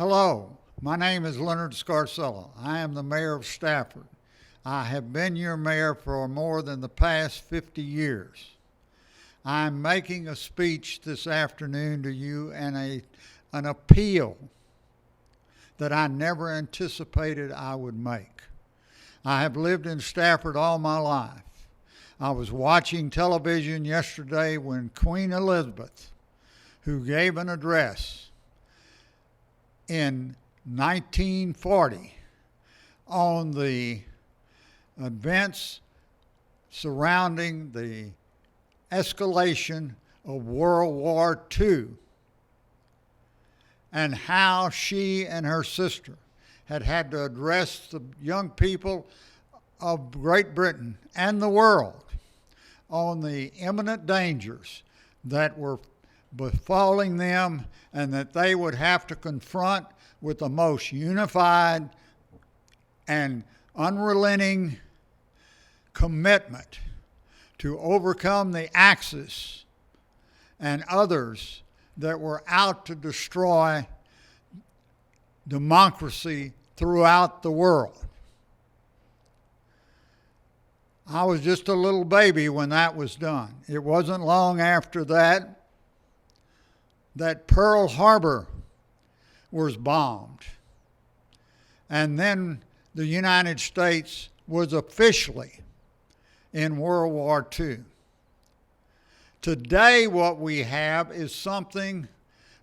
Hello, my name is Leonard Scarcella. I am the mayor of Stafford. I have been your mayor for more than the past 50 years. I'm making a speech this afternoon to you and an appeal that I never anticipated I would make. I have lived in Stafford all my life. I was watching television yesterday when Queen Elizabeth, who gave an address in 1940 on the events surrounding the escalation of World War II and how she and her sister had to address the young people of Great Britain and the world on the imminent dangers that were befalling them and that they would have to confront with the most unified and unrelenting commitment to overcome the Axis and others that were out to destroy democracy throughout the world. I was just a little baby when that was done. It wasn't long after that Pearl Harbor was bombed. And then the United States was officially in World War II. Today, what we have is something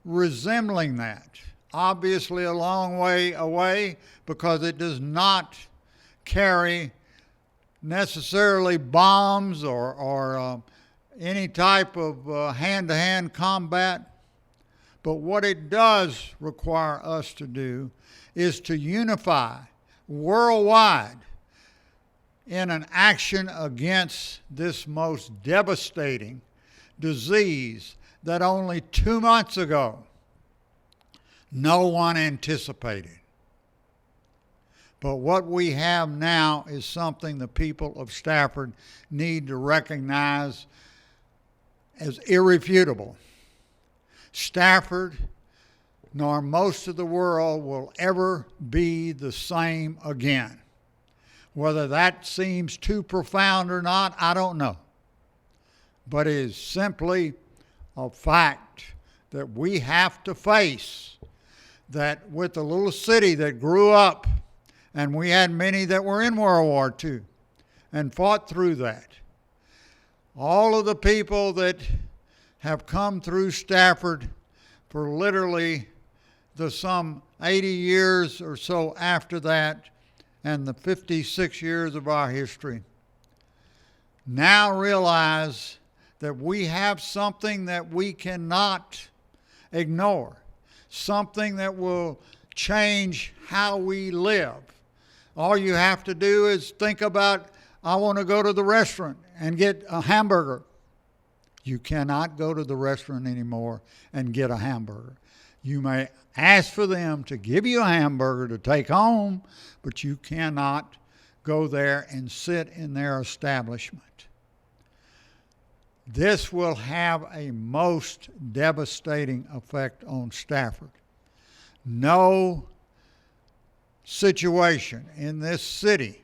resembling that. Obviously, a long way away because it does not carry necessarily bombs or any type of hand-to-hand combat. But what it does require us to do is to unify worldwide in an action against this most devastating disease that only 2 months ago no one anticipated. But what we have now is something the people of Stafford need to recognize as irrefutable. Stafford, nor most of the world, will ever be the same again. Whether that seems too profound or not, I don't know. But it is simply a fact that we have to face that with the little city that grew up, and we had many that were in World War II and fought through that. All of the people that have come through Stafford for literally the some 80 years or so after that and the 56 years of our history now realize that we have something that we cannot ignore, something that will change how we live. All you have to do is think about, I want to go to the restaurant and get a hamburger. You cannot go to the restaurant anymore and get a hamburger. You may ask for them to give you a hamburger to take home, but you cannot go there and sit in their establishment. This will have a most devastating effect on Stafford. No situation in this city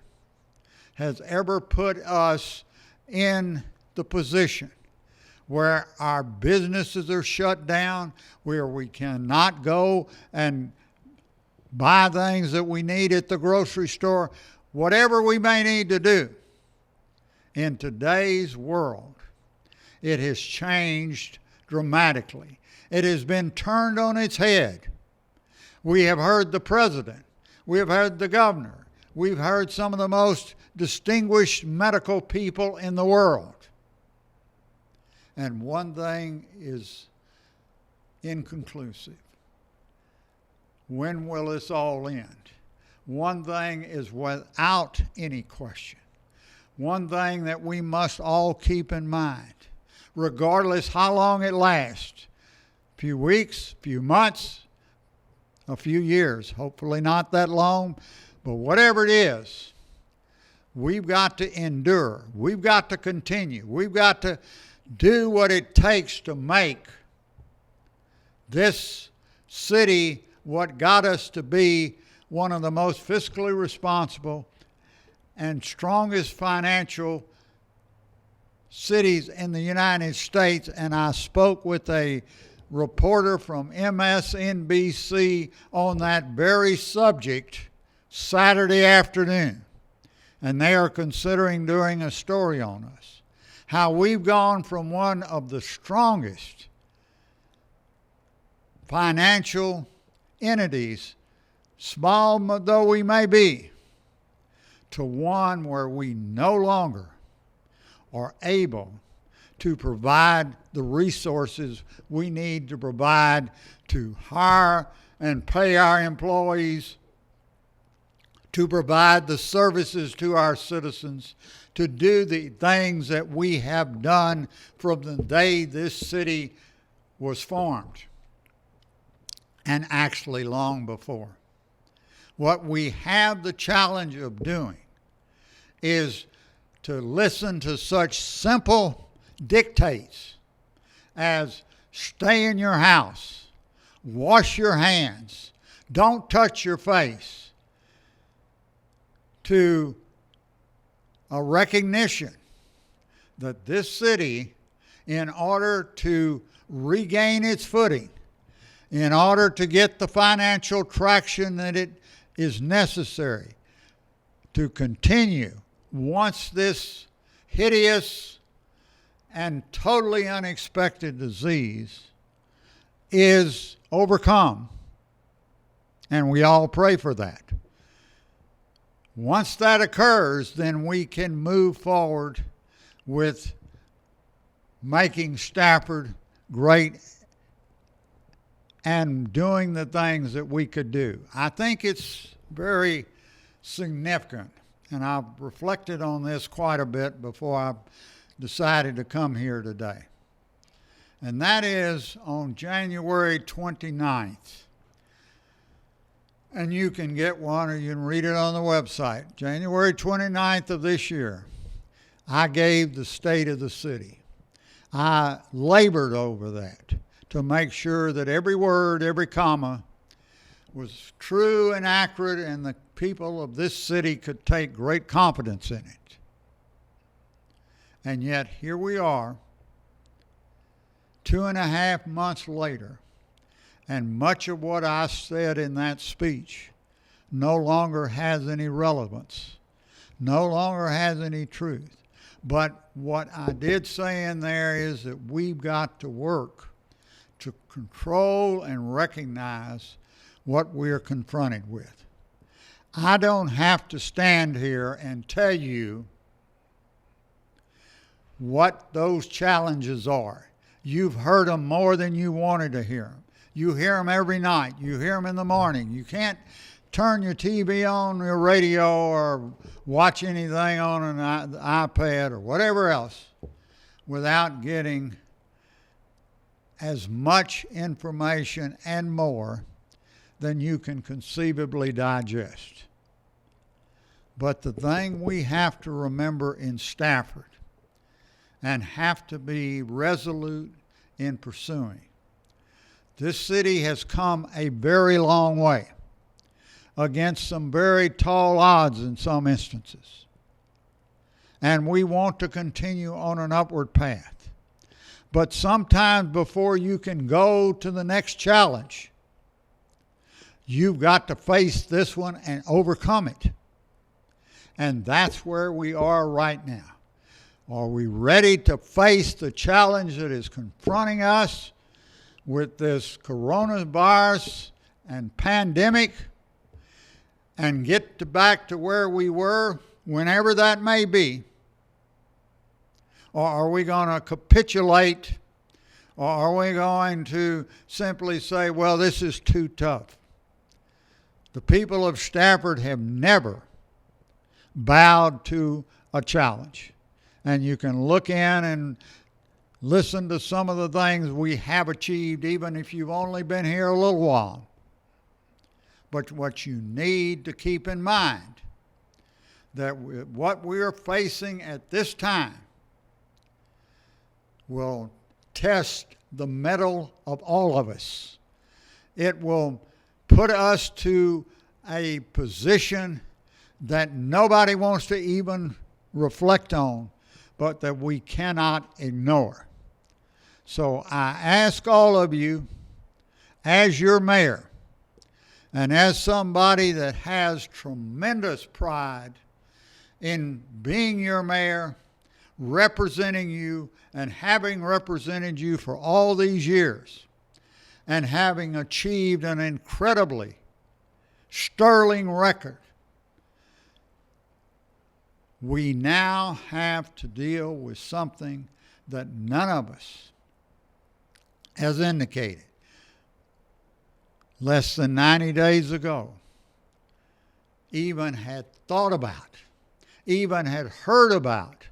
has ever put us in the position where our businesses are shut down, where we cannot go and buy things that we need at the grocery store, whatever we may need to do. In today's world, it has changed dramatically. It has been turned on its head. We have heard the president. We have heard the governor. We've heard some of the most distinguished medical people in the world. And one thing is inconclusive. When will this all end? One thing is without any question. One thing that we must all keep in mind, regardless how long it lasts, a few weeks, a few months, a few years, hopefully not that long, but whatever it is, we've got to endure. We've got to continue. We've got to do what it takes to make this city what got us to be one of the most fiscally responsible and strongest financial cities in the United States. And I spoke with a reporter from MSNBC on that very subject Saturday afternoon. And they are considering doing a story on us. How we've gone from one of the strongest financial entities, small though we may be, to one where we no longer are able to provide the resources we need to provide to hire and pay our employees, to provide the services to our citizens, to do the things that we have done from the day this city was formed, and actually long before. What we have the challenge of doing is to listen to such simple dictates as stay in your house, wash your hands, don't touch your face, to a recognition that this city, in order to regain its footing, in order to get the financial traction that it is necessary to continue once this hideous and totally unexpected disease is overcome, and we all pray for that. Once that occurs, then we can move forward with making Stafford great and doing the things that we could do. I think it's very significant, and I've reflected on this quite a bit before I decided to come here today. And that is on January 29th. And you can get one or you can read it on the website. January 29th of this year, I gave the state of the city. I labored over that to make sure that every word, every comma was true and accurate, and the people of this city could take great confidence in it. And yet here we are, 2.5 months later, and much of what I said in that speech no longer has any relevance, no longer has any truth. But what I did say in there is that we've got to work to control and recognize what we're confronted with. I don't have to stand here and tell you what those challenges are. You've heard them more than you wanted to hear them. You hear them every night. You hear them in the morning. You can't turn your TV on, your radio, or watch anything on an iPad or whatever else without getting as much information and more than you can conceivably digest. But the thing we have to remember in Stafford and have to be resolute in pursuing, this city has come a very long way against some very tall odds in some instances. And we want to continue on an upward path. But sometimes before you can go to the next challenge, you've got to face this one and overcome it. And that's where we are right now. Are we ready to face the challenge that is confronting us with this coronavirus and pandemic and get back to where we were, whenever that may be? Or are we going to capitulate? Or are we going to simply say, well, this is too tough? The people of Stafford have never bowed to a challenge. And you can look in and listen to some of the things we have achieved, even if you've only been here a little while. But what you need to keep in mind, that what we are facing at this time will test the mettle of all of us. It will put us to a position that nobody wants to even reflect on, but that we cannot ignore. So I ask all of you, as your mayor, and as somebody that has tremendous pride in being your mayor, representing you, and having represented you for all these years, and having achieved an incredibly sterling record, we now have to deal with something that none of us has indicated. Less than 90 days ago, even had thought about, even had heard about,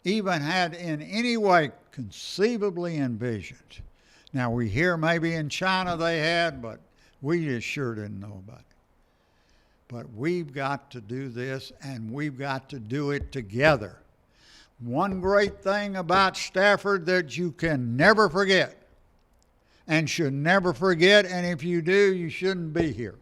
even had in any way conceivably envisioned. Now we hear maybe in China they had, but we just sure didn't know about it. But we've got to do this, and we've got to do it together. One great thing about Stafford that you can never forget, and should never forget, and if you do, you shouldn't be here.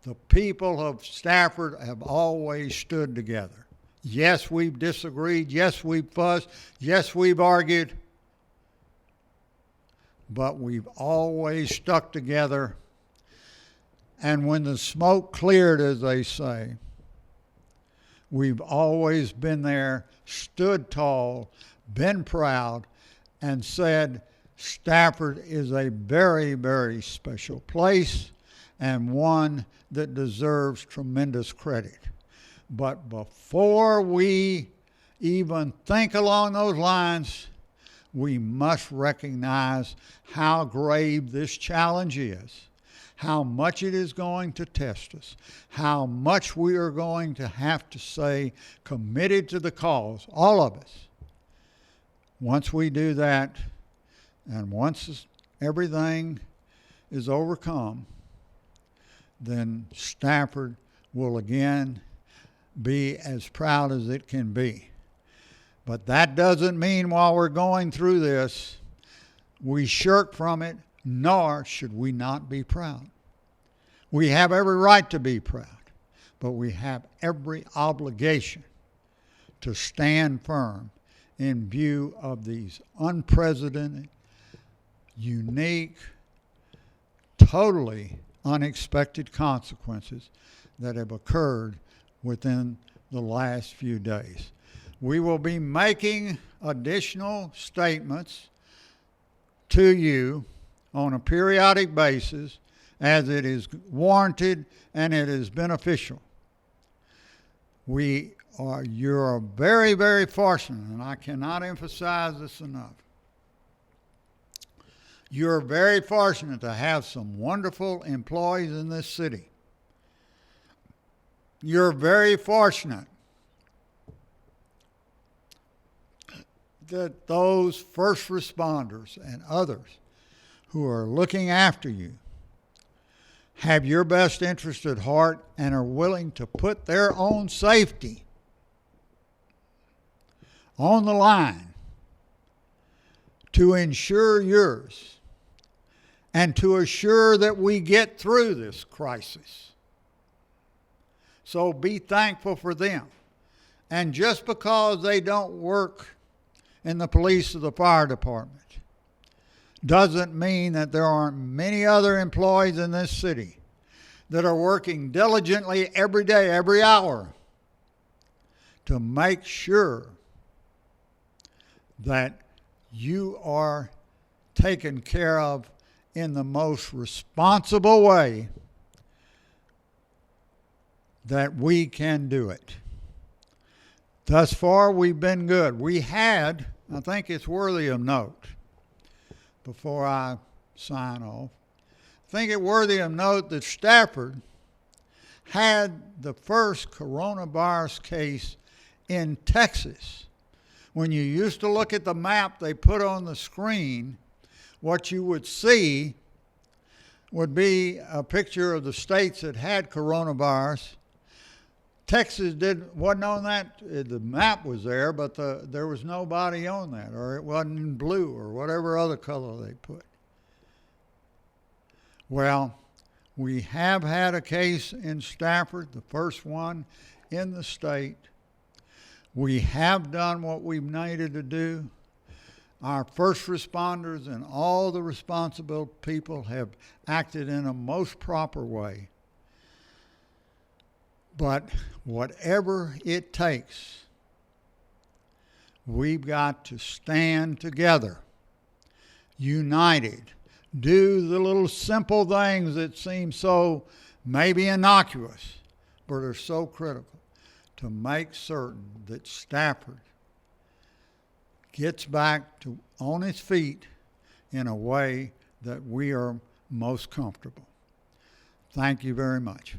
The people of Stafford have always stood together. Yes, we've disagreed. Yes, we've fussed. Yes, we've argued. But we've always stuck together. And when the smoke cleared, as they say, we've always been there, stood tall, been proud, and said, Stafford is a very, very special place and one that deserves tremendous credit. But before we even think along those lines, we must recognize how grave this challenge is, how much it is going to test us, how much we are going to have to stay committed to the cause, all of us. Once we do that, and once everything is overcome, then Stafford will again be as proud as it can be. But that doesn't mean while we're going through this, we shirk from it, nor should we not be proud. We have every right to be proud, but we have every obligation to stand firm in view of these unprecedented, unique, totally unexpected consequences that have occurred within the last few days. We will be making additional statements to you on a periodic basis as it is warranted and it is beneficial. You're very, very fortunate, and I cannot emphasize this enough. You're very fortunate to have some wonderful employees in this city. You're very fortunate that those first responders and others who are looking after you have your best interest at heart and are willing to put their own safety on the line to ensure yours and to assure that we get through this crisis. So be thankful for them. And just because they don't work in the police or the fire department doesn't mean that there aren't many other employees in this city that are working diligently every day, every hour, to make sure that you are taken care of in the most responsible way that we can do it. Thus far, we've been good. We had, I think it's worthy of note, before I sign off, I think it's worthy of note that Stafford had the first coronavirus case in Texas. When you used to look at the map they put on the screen, what you would see would be a picture of the states that had coronavirus. Texas wasn't on that. The map was there, but there was nobody on that, or it wasn't in blue, or whatever other color they put. Well, We have had a case in Stafford, the first one in the state. We have done what we've needed to do. Our first responders and all the responsible people have acted in a most proper way. But whatever it takes, we've got to stand together, united, do the little simple things that seem so maybe innocuous, but are so critical to make certain that Stafford gets back to on its feet in a way that we are most comfortable. Thank you very much.